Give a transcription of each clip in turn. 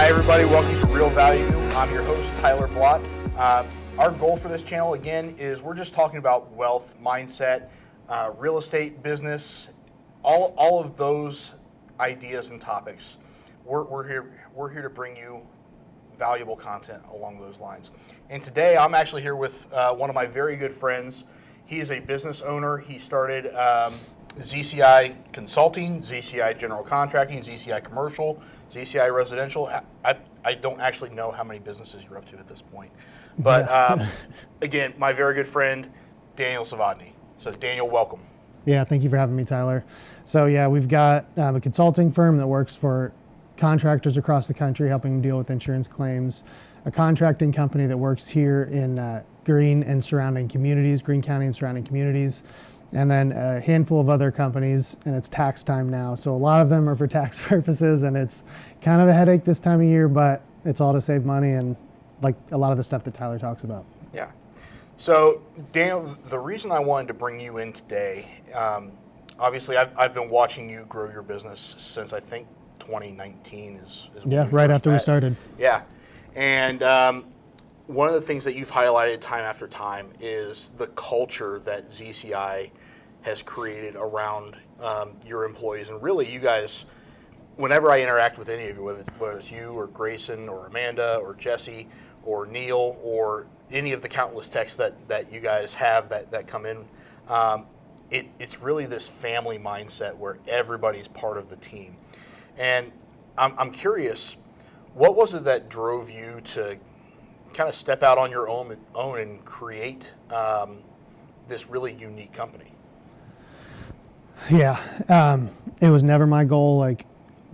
Hi everybody, welcome to Real Value. I'm your host, Tyler Blott. Our goal for this channel, again, is we're just talking about wealth, mindset, real estate, business, all of those ideas and topics. We're here to bring you valuable content along those lines. And today I'm actually here with one of my very good friends. He is a business owner. He started ZCI Consulting, ZCI General Contracting, ZCI Commercial, ZCI Residential. I don't actually know how many businesses you're up to at this point. But again, my very good friend, Daniel Zavodney. So Daniel, welcome. Yeah, thank you for having me, Tyler. So yeah, we've got a consulting firm that works for contractors across the country, helping them deal with insurance claims, a contracting company that works here in Greene and surrounding communities, Greene County and surrounding communities, and then a handful of other companies, and it's tax time now. So a lot of them are for tax purposes, and it's kind of a headache this time of year, but it's all to save money and like a lot of the stuff that Tyler talks about. Yeah. So Daniel, the reason I wanted to bring you in today, obviously I've been watching you grow your business since I think 2019 is when right after we started. Yeah. And one of the things that you've highlighted time after time is the culture that ZCI has created around your employees. And really, you guys, whenever I interact with any of you, whether it's you or Grayson or Amanda or Jesse or Neil or any of the countless texts that you guys have that come in, it's really this family mindset where everybody's part of the team. And I'm curious, what was it that drove you to kind of step out on your own and create this really unique company? Yeah, it was never my goal. Like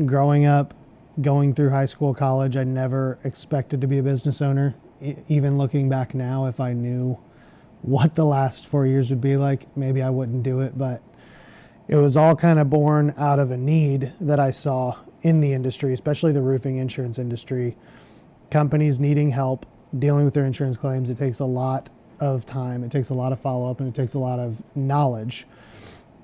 growing up, going through high school, college, I never expected to be a business owner. Even looking back now, if I knew what the last 4 years would be like, maybe I wouldn't do it. But it was all kind of born out of a need that I saw in the industry, especially the roofing insurance industry. Companies needing help dealing with their insurance claims. It takes a lot of time. It takes a lot of follow-up, and it takes a lot of knowledge.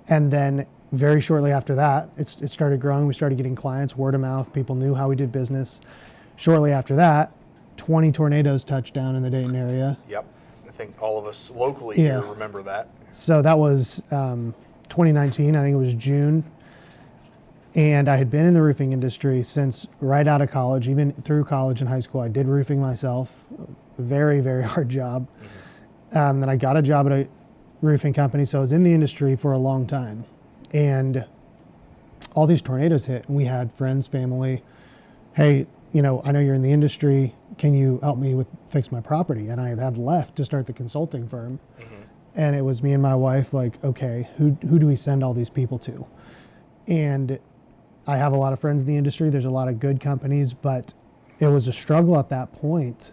And then very shortly after that, it started growing. We started getting clients, word of mouth. People knew how we did business. Shortly after that, 20 tornadoes touched down in the Dayton area. Yep. I think all of us locally here remember that. So that was 2019. I think it was June. And I had been in the roofing industry since right out of college, even through college and high school. I did roofing myself, very, very hard job. Mm-hmm. Then I got a job at a roofing company, so I was in the industry for a long time. And all these tornadoes hit, and we had friends, family, hey, I know you're in the industry, can you help me fix my property? And I had left to start the consulting firm. Mm-hmm. And it was me and my wife, like, okay, who do we send all these people to? And I have a lot of friends in the industry. There's a lot of good companies, but it was a struggle at that point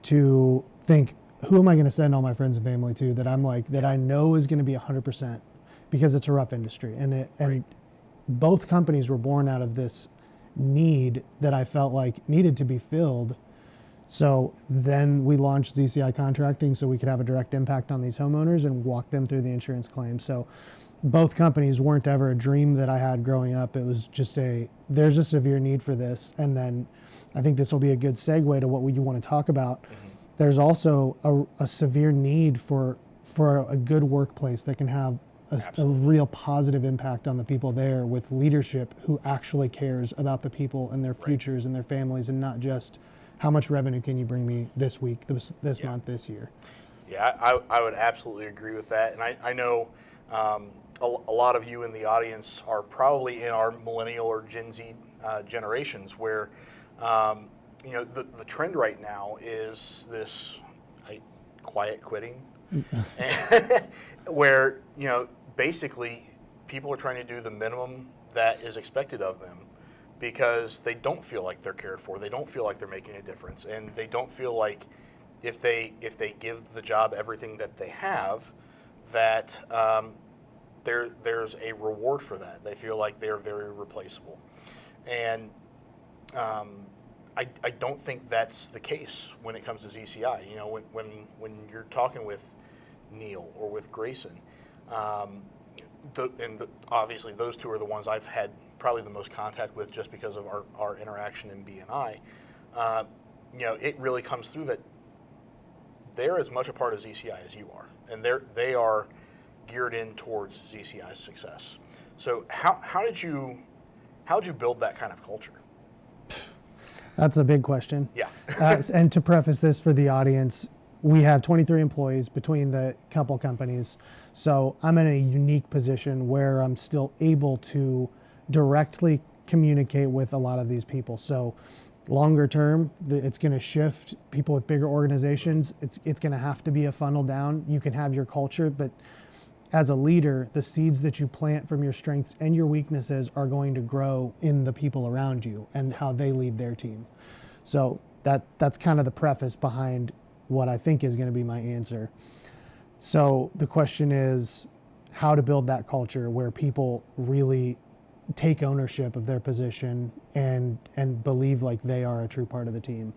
to think, who am I going to send all my friends and family to that I know is going to be 100%, because it's a rough industry. And both companies were born out of this need that I felt like needed to be filled. So then we launched ZCI Contracting so we could have a direct impact on these homeowners and walk them through the insurance claims. So both companies weren't ever a dream that I had growing up. It was just there's a severe need for this. And then I think this will be a good segue to what you want to talk about. Mm-hmm. There's also a severe need for a good workplace that can have a real positive impact on the people there, with leadership who actually cares about the people and their futures and their families, and not just how much revenue can you bring me this week, this month, this year. Yeah, I would absolutely agree with that. And I know a lot of you in the audience are probably in our millennial or Gen Z generations, where the trend right now is this quiet quitting, where basically people are trying to do the minimum that is expected of them because they don't feel like they're cared for, they don't feel like they're making a difference, and they don't feel like if they give the job everything that they have, that there's a reward for that. They feel like they're very replaceable. And I don't think that's the case when it comes to ZCI. When you're talking with Neil or with Grayson, obviously those two are the ones I've had probably the most contact with just because of our interaction in BNI, it really comes through that they're as much a part of ZCI as you are, and they are geared in towards ZCI's success. So how did you build that kind of culture? That's a big question. Yeah. And to preface this for the audience, we have 23 employees between the couple companies. So I'm in a unique position where I'm still able to directly communicate with a lot of these people. So longer term, it's going to shift. People with bigger organizations, it's going to have to be a funnel down. You can have your culture, but as a leader, the seeds that you plant from your strengths and your weaknesses are going to grow in the people around you and how they lead their team. So that's kind of the preface behind what I think is going to be my answer. So the question is how to build that culture where people really take ownership of their position and believe like they are a true part of the team.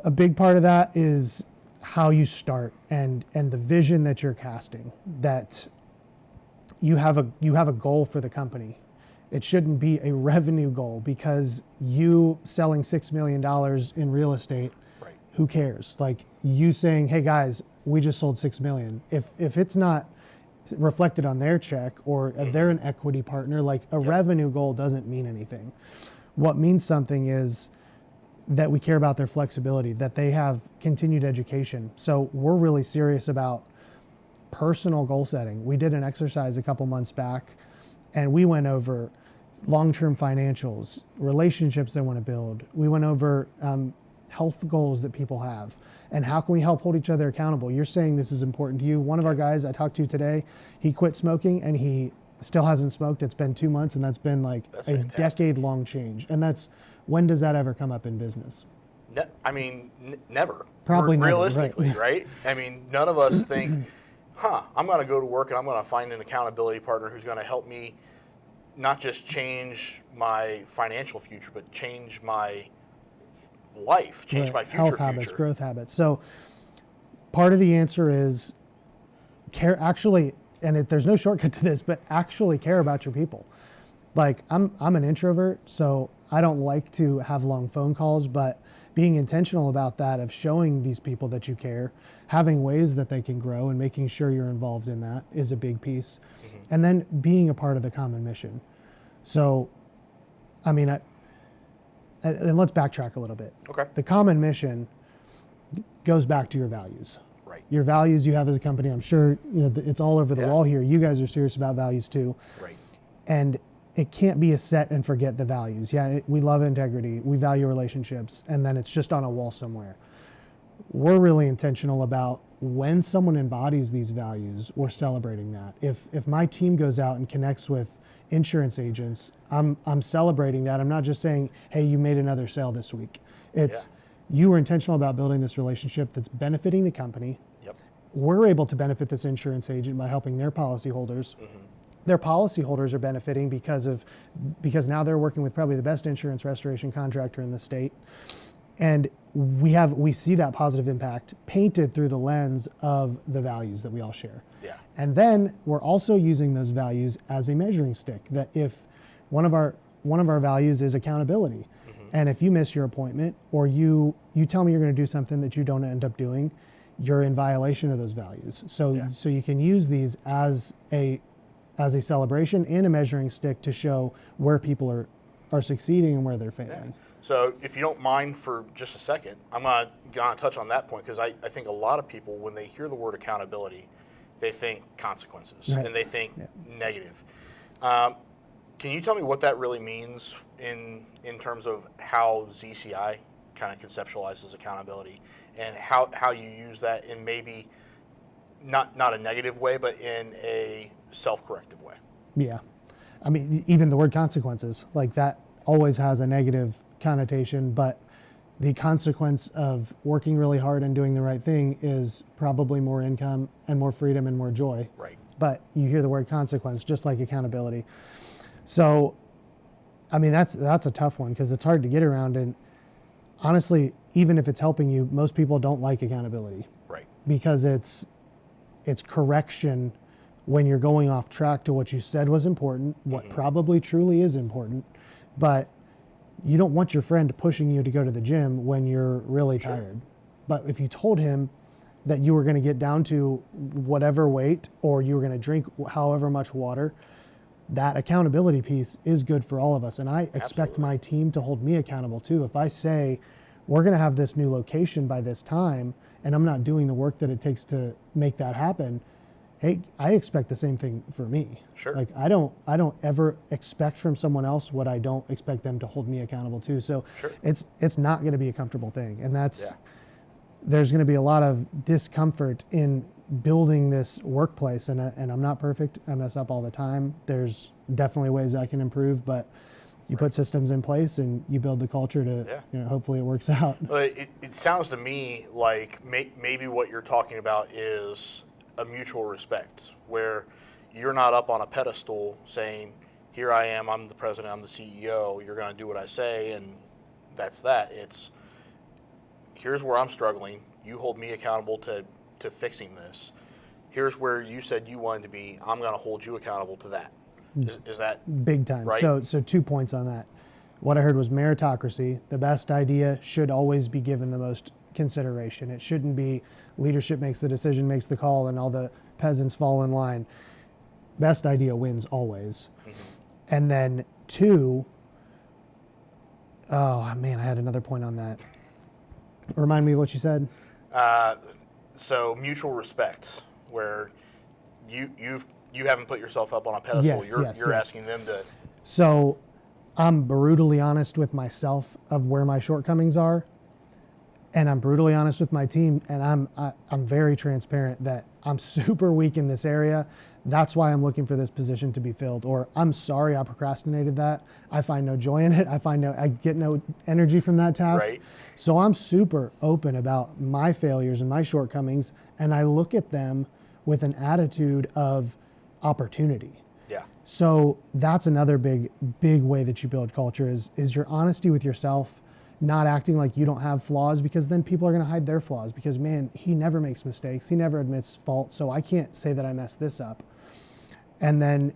A big part of that is how you start and the vision that you're casting, that you have a goal for the company. It shouldn't be a revenue goal because you selling $6 million in real estate, Right. Who cares? Like you saying, hey guys, we just sold 6 million. If it's not reflected on their check or they're an equity partner, like a revenue goal doesn't mean anything. What means something is that we care about their flexibility, that they have continued education. So we're really serious about personal goal setting. We did an exercise a couple months back and we went over long-term financials, relationships they want to build. We went over health goals that people have and how can we help hold each other accountable. You're saying this is important to you. One of our guys I talked to today, he quit smoking and he still hasn't smoked. It's been 2 months and that's been like a decade-long change. And when does that ever come up in business? Never. Probably never, realistically, right? I mean, none of us think, I'm going to go to work and I'm going to find an accountability partner who's going to help me not just change my financial future, but change my life, change my future. Health habits, growth habits. So part of the answer is there's no shortcut to this, but actually care about your people. Like I'm an introvert, so I don't like to have long phone calls, but being intentional about that, of showing these people that you care, having ways that they can grow and making sure you're involved in that is a big piece. Mm-hmm. And then being a part of the common mission. So, and let's backtrack a little bit. Okay. The common mission goes back to your values. Right. Your values you have as a company, I'm sure it's all over the wall here. You guys are serious about values too. Right. And it can't be a set and forget the values. We love integrity, we value relationships, and then it's just on a wall somewhere. We're really intentional about when someone embodies these values, we're celebrating that. If my team goes out and connects with insurance agents, I'm celebrating that. I'm not just saying, hey, you made another sale this week. It's you were intentional about building this relationship that's benefiting the company. Yep. We're able to benefit this insurance agent by helping their policyholders. Mm-hmm. Their policyholders are benefiting because now they're working with probably the best insurance restoration contractor in the state. And we see that positive impact painted through the lens of the values that we all share. Yeah. And then we're also using those values as a measuring stick, that if one of our values is accountability, mm-hmm. and if you miss your appointment or you tell me you're going to do something that you don't end up doing, you're in violation of those values. So you can use these as a celebration and a measuring stick to show where people are succeeding and where they're failing. Yeah. So if you don't mind for just a second, I'm going to touch on that point because I think a lot of people, when they hear the word accountability, they think consequences and they think negative. Can you tell me what that really means in terms of how ZCI kind of conceptualizes accountability and how you use that in maybe not a negative way, but in a self-corrective way? Yeah. I mean, even the word consequences, like that always has a negative connotation, but the consequence of working really hard and doing the right thing is probably more income and more freedom and more joy. Right. But you hear the word consequence, just like accountability. So, I mean, that's a tough one because it's hard to get around. And honestly, even if it's helping you, most people don't like accountability. Right. Because it's correction when you're going off track to what you said was important, what probably truly is important, but you don't want your friend pushing you to go to the gym when you're really tired. But if you told him that you were going to get down to whatever weight or you were going to drink however much water, that accountability piece is good for all of us. And I expect my team to hold me accountable too. If I say, we're going to have this new location by this time, and I'm not doing the work that it takes to make that happen, hey, I expect the same thing for me. Sure. Like I don't ever expect from someone else what I don't expect them to hold me accountable to. So it's not going to be a comfortable thing. And there's going to be a lot of discomfort in building this workplace. And I'm not perfect. I mess up all the time. There's definitely ways I can improve, but you put systems in place and you build the culture to, hopefully it works out. Well, it sounds to me like maybe what you're talking about is a mutual respect, where you're not up on a pedestal saying, here I am, I'm the president, I'm the CEO, you're going to do what I say, and that's that. It's, here's where I'm struggling, you hold me accountable to fixing this. Here's where you said you wanted to be, I'm going to hold you accountable to that. Is that big time? Right? So 2 points on that. What I heard was meritocracy. The best idea should always be given the most consideration. It shouldn't be leadership makes the decision, makes the call, and all the peasants fall in line. Best idea wins always. And then 2, oh man, I had another point on that. Remind me of what you said. So mutual respect, where you haven't put yourself up on a pedestal. Yes, you're asking them to. So I'm brutally honest with myself of where my shortcomings are, and I'm brutally honest with my team, and I'm very transparent that I'm super weak in this area. That's why I'm looking for this position to be filled. Or I'm sorry I procrastinated that. I find no joy in it. I get no energy from that task. Right. So I'm super open about my failures and my shortcomings, and I look at them with an attitude of opportunity. Yeah. So that's another big way that you build culture is your honesty with yourself, not acting like you don't have flaws, because then people are going to hide their flaws because, man, he never makes mistakes. He never admits fault. So I can't say that I messed this up. And then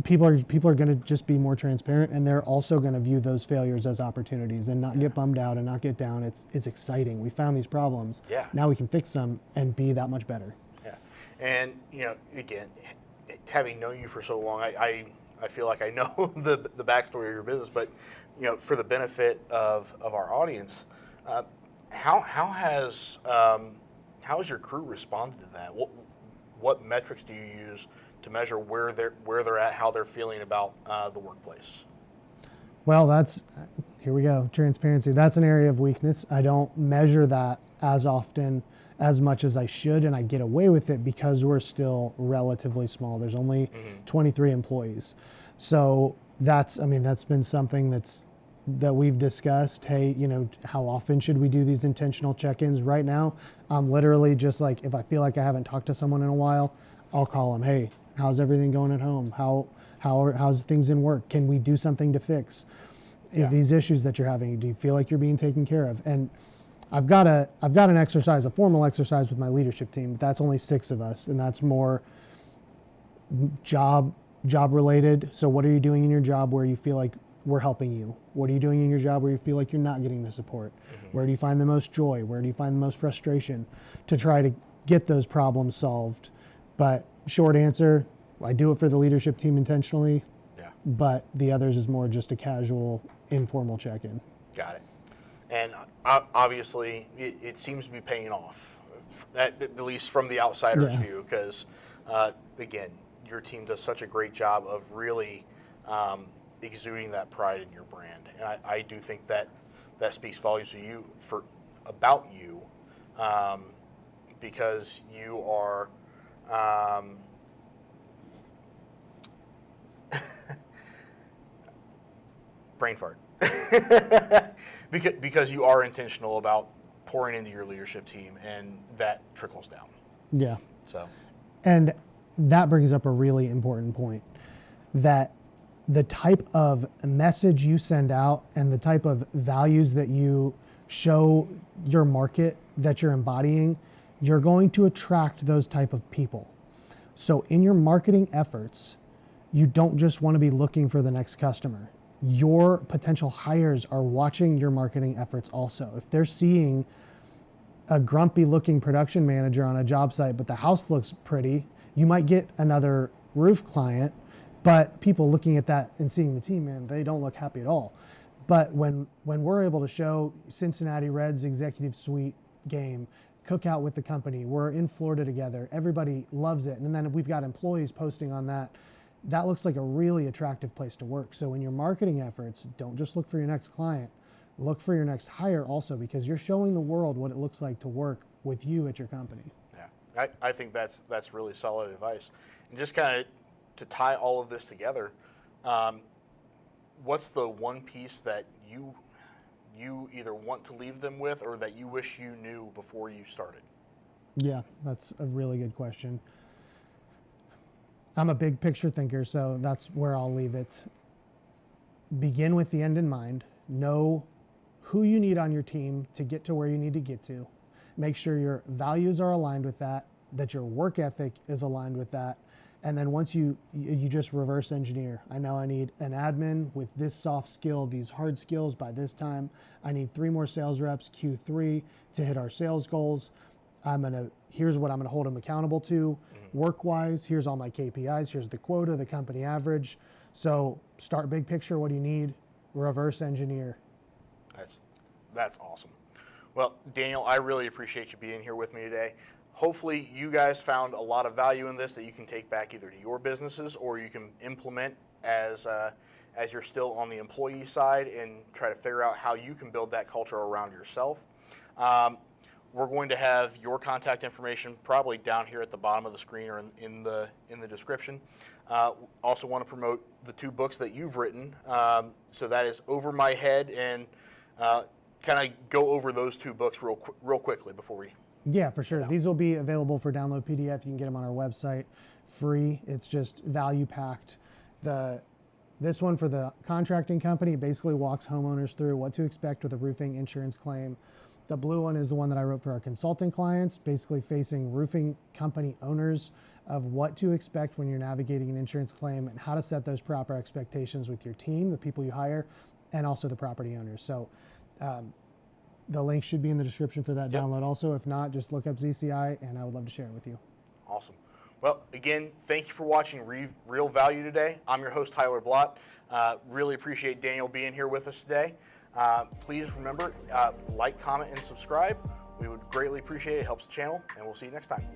people are going to just be more transparent, and they're also going to view those failures as opportunities and not get bummed out and not get down. It's exciting. We found these problems. Yeah. Now we can fix them and be that much better. Yeah. And, again, having known you for so long, I feel like I know the backstory of your business, but, for the benefit of our audience, how has your crew responded to that? What metrics do you use to measure where they're at, how they're feeling about the workplace? Well, here we go, transparency. That's an area of weakness. I don't measure that as often, as much as I should, and I get away with it because we're still relatively small. There's only 23 employees. So that's been something that we've discussed. Hey, how often should we do these intentional check-ins? Right now, I'm literally just like, if I feel like I haven't talked to someone in a while, I'll call them. Hey, how's everything going at home? How's things in work? Can we do something to fix these issues that you're having? Do you feel like you're being taken care of? And I've got an exercise, a formal exercise with my leadership team. That's only 6 of us, and that's more job related. So what are you doing in your job where you feel like we're helping you? What are you doing in your job where you feel like you're not getting the support? Where do you find the most joy? Where do you find the most frustration? To try to get those problems solved. But short answer, I do it for the leadership team intentionally, but the others is more just a casual, informal check-in. Got it. And obviously, it seems to be paying off, at least from the outsider's view, because, again, your team does such a great job of really exuding that pride in your brand. And I do think that speaks volumes to you about you, because you are brain fart. because you are intentional about pouring into your leadership team, and that trickles down. Yeah. So, and that brings up a really important point, that the type of message you send out and the type of values that you show your market that you're embodying, you're going to attract those type of people. So in your marketing efforts, you don't just want to be looking for the next customer. Your potential hires are watching your marketing efforts also. If they're seeing a grumpy looking production manager on a job site, but the house looks pretty, you might get another roof client, but people looking at that and seeing the team, man, they don't look happy at all. But when we're able to show Cincinnati Reds executive suite game, cookout with the company, we're in Florida together, everybody loves it. And then we've got employees posting on that. That looks like a really attractive place to work. So in your marketing efforts, don't just look for your next client, look for your next hire also, because you're showing the world what it looks like to work with you at your company. Yeah, I think that's really solid advice. And just kind of to tie all of this together, what's the one piece that you either want to leave them with or that you wish you knew before you started? Yeah, that's a really good question. I'm a big picture thinker, so that's where I'll leave it. Begin with the end in mind. Know who you need on your team to get to where you need to get to. Make sure your values are aligned with that your work ethic is aligned with that. And then once you just reverse engineer. I know I need an admin with this soft skill, these hard skills by this time. I need 3 more sales reps, Q3, to hit our sales goals. Here's what I'm gonna hold them accountable to. Work-wise, here's all my KPIs, here's the quota, the company average. So start big picture, what do you need? Reverse engineer. That's awesome. Well, Daniel, I really appreciate you being here with me today. Hopefully you guys found a lot of value in this that you can take back either to your businesses or you can implement as you're still on the employee side and try to figure out how you can build that culture around yourself. We're going to have your contact information probably down here at the bottom of the screen or in the description. Also want to promote the 2 books that you've written. So that is Over My Head and kind of go over those 2 books real quickly before we. Yeah, for sure. These will be available for download PDF. You can get them on our website free. It's just value packed. This one for the contracting company basically walks homeowners through what to expect with a roofing insurance claim. The blue one is the one that I wrote for our consulting clients, basically facing roofing company owners of what to expect when you're navigating an insurance claim and how to set those proper expectations with your team, the people you hire, and also the property owners. So the link should be in the description for that download also. If not, just look up ZCI and I would love to share it with you. Awesome. Well, again, thank you for watching Real Value today. I'm your host, Tyler Blott. Really appreciate Daniel being here with us today. Please remember, like, comment, and subscribe. We would greatly appreciate it. It helps the channel, and we'll see you next time.